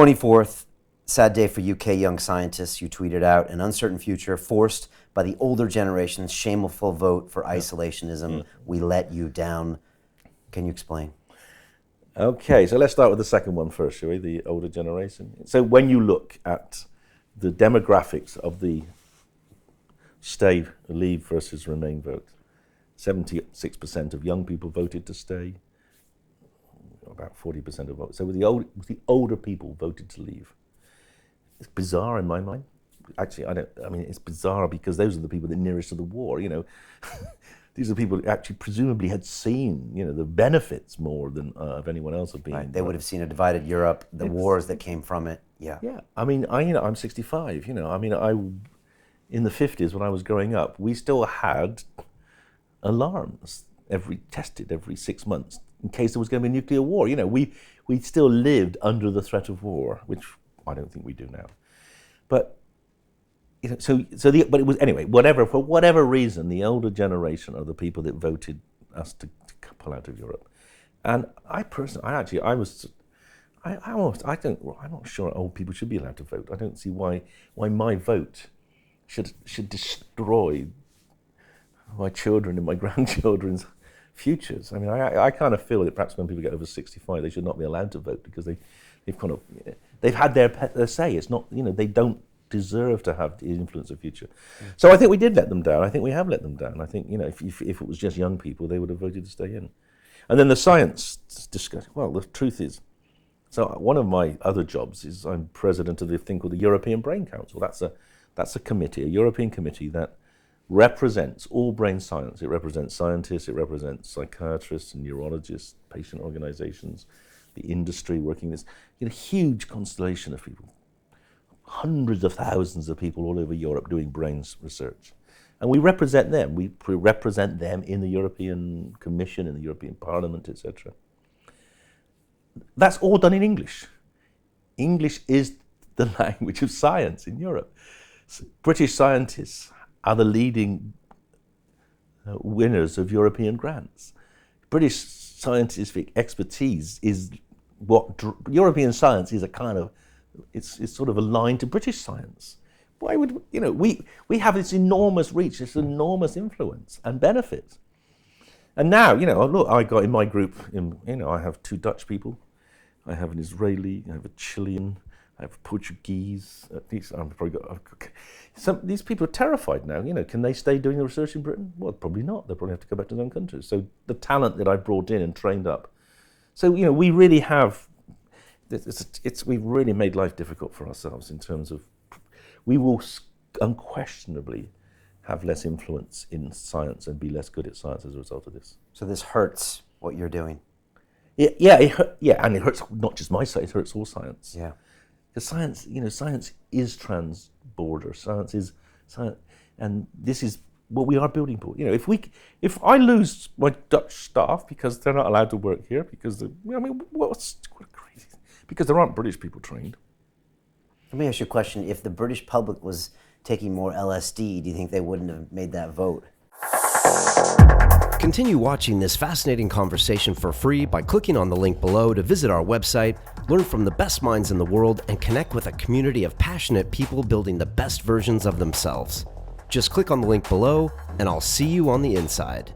24th, sad day for UK young scientists. You tweeted out, an uncertain future forced by the older generation's shameful vote for isolationism. We let you down. Can you explain? Okay, so let's start with the second one first, shall we? The older generation. So when you look at the demographics of the stay, leave versus remain vote, 76% of young people voted to stay, about 40% of votes. So the older people voted to leave. It's bizarre in my mind. Actually, it's bizarre because those are the people that are nearest to the war, These are people who actually presumably had seen, the benefits more than of anyone else of being. Right. They would have seen a divided Europe, the wars that came from it. Yeah. Yeah. I'm 65. In the 50s when I was growing up, we still had alarms tested every 6 months in case there was going to be a nuclear war. We still lived under the threat of war, which I don't think we do now. But but it was anyway. For whatever reason, the older generation are the people that voted us to pull out of Europe. And I'm not sure old people should be allowed to vote. I don't see why my vote should destroy my children and my grandchildren's futures. I kind of feel that perhaps when people get over 65, they should not be allowed to vote because they've had their say. It's not, they don't deserve to have the influence of future. So I think we did let them down. I think we have let them down. I think, if it was just young people, they would have voted to stay in. And then the science discussion. Well, the truth is, so one of my other jobs is I'm president of the thing called the European Brain Council. That's a committee, a European committee that represents all brain science. It represents scientists, it represents psychiatrists and neurologists, patient organizations, the industry working this, huge constellation of people. Hundreds of thousands of people all over Europe doing brains research. And we represent them. We represent them in the European Commission, in the European Parliament, etc. That's all done in English. English is the language of science in Europe. So British scientists are the leading winners of European grants. British scientific expertise is what European science is it's sort of aligned to British science. Why would, we have this enormous reach, this enormous influence and benefit. And now, look, I got in my group, I have 2 Dutch people, I have an Israeli, I have a Chilean, I have Portuguese. These people are terrified now. Can they stay doing the research in Britain? Well, probably not. They'll probably have to go back to their own countries. So the talent that I brought in and trained up. So, we really have, we've really made life difficult for ourselves in terms of, we will unquestionably have less influence in science and be less good at science as a result of this. So this hurts what you're doing. And it hurts not just my science, it hurts all science. Yeah. Because science is trans-border. Science is science, and this is what we are building for. If I lose my Dutch staff because they're not allowed to work here, because what crazy? Because there aren't British people trained. Let me ask you a question. If the British public was taking more LSD, do you think they wouldn't have made that vote? Continue watching this fascinating conversation for free by clicking on the link below to visit our website, learn from the best minds in the world, and connect with a community of passionate people building the best versions of themselves. Just click on the link below, and I'll see you on the inside.